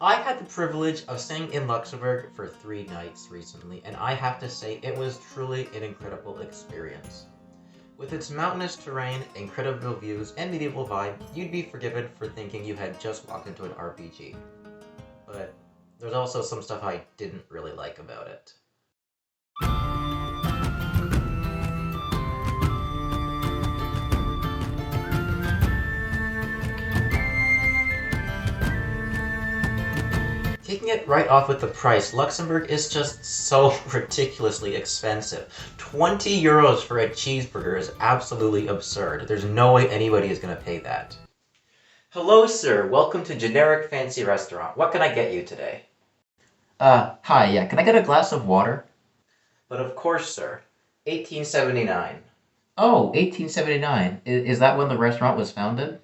I had the privilege of staying in Luxembourg for 3 nights recently, and I have to say it was truly an incredible experience. With its mountainous terrain, incredible views, and medieval vibe, you'd be forgiven for thinking you had just walked into an RPG. But there's also some stuff I didn't really like about it. Kicking it right off with the price, Luxembourg is just so ridiculously expensive. 20 euros for a cheeseburger is absolutely absurd. There's no way anybody is going to pay that. Hello, sir. Welcome to Generic Fancy Restaurant. What can I get you today? Hi, yeah, can I get a glass of water? But of course, sir. 1879. Oh, 1879. Is that when the restaurant was founded?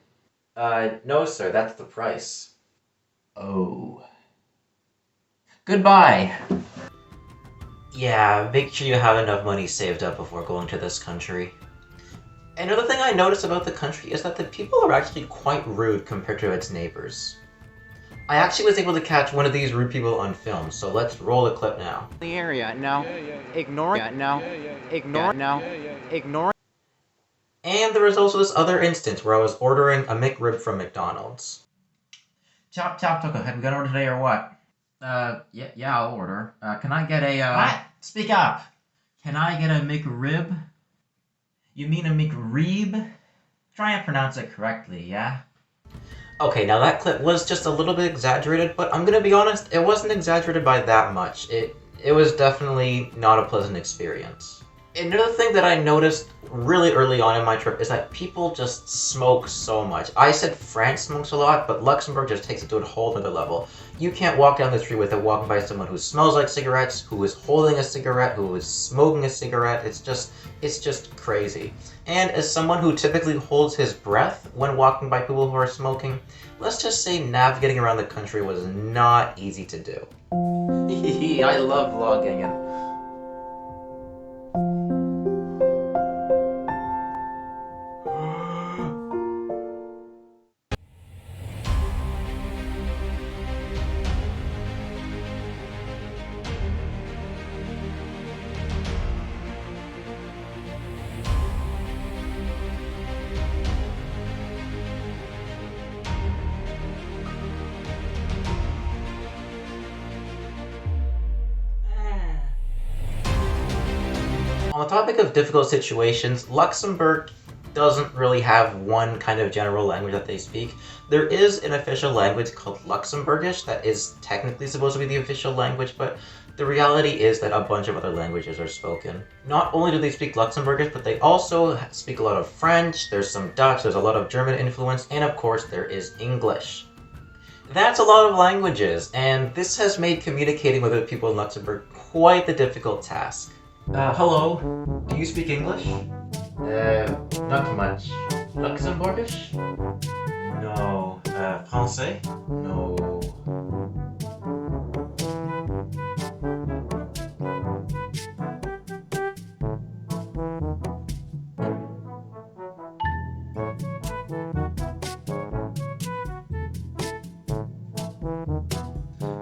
No, sir. That's the price. Oh. Goodbye! Yeah, make sure you have enough money saved up before going to this country. Another thing I noticed about the country is that the people are actually quite rude compared to its neighbors. I actually was able to catch one of these rude people on film, so let's roll the clip now. The area, no. Ignore it, no. Ignore it, no. Ignore it. And there was also this other instance where I was ordering a McRib from McDonald's. Chop Taco, have you got an order today or what? Yeah, I'll order. Can I get a, What? Speak up! Can I get a McRib? You mean a McRib? Try and pronounce it correctly, yeah? Okay, now that clip was just a little bit exaggerated, but I'm gonna be honest, it wasn't exaggerated by that much. It was definitely not a pleasant experience. Another thing that I noticed really early on in my trip is that people just smoke so much. I said France smokes a lot, but Luxembourg just takes it to a whole other level. You can't walk down the street without walking by someone who smells like cigarettes, who is holding a cigarette, who is smoking a cigarette. It's just crazy. And as someone who typically holds his breath when walking by people who are smoking, let's just say navigating around the country was not easy to do. I love vlogging and on the topic of difficult situations, Luxembourg doesn't really have one kind of general language that they speak. There is an official language called Luxembourgish that is technically supposed to be the official language, but the reality is that a bunch of other languages are spoken. Not only do they speak Luxembourgish, but they also speak a lot of French, there's some Dutch, there's a lot of German influence, and of course there is English. That's a lot of languages, and this has made communicating with other people in Luxembourg quite the difficult task. Hello, do you speak English? Not much. Luxembourgish? No. Français? No.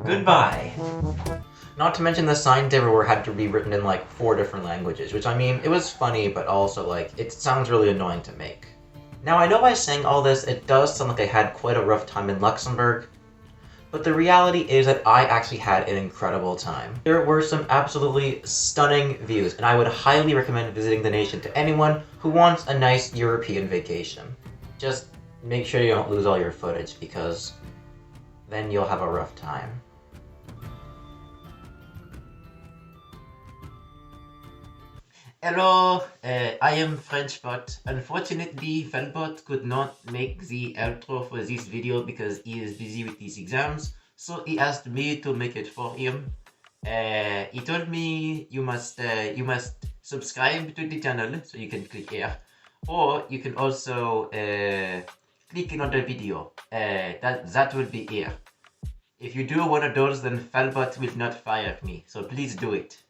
Goodbye. Not to mention the signs everywhere had to be written in like 4 different languages, which I mean, it was funny, but also like, it sounds really annoying to make. Now I know by saying all this, it does sound like I had quite a rough time in Luxembourg, but the reality is that I actually had an incredible time. There were some absolutely stunning views, and I would highly recommend visiting the nation to anyone who wants a nice European vacation. Just make sure you don't lose all your footage, because then you'll have a rough time. Hello, I am French Bot. Unfortunately, Falbot could not make the outro for this video because he is busy with his exams, so he asked me to make it for him. He told me you must subscribe to the channel, so you can click here, or you can also click another video. That will be here. If you do one of those, then Falbot will not fire me, so please do it.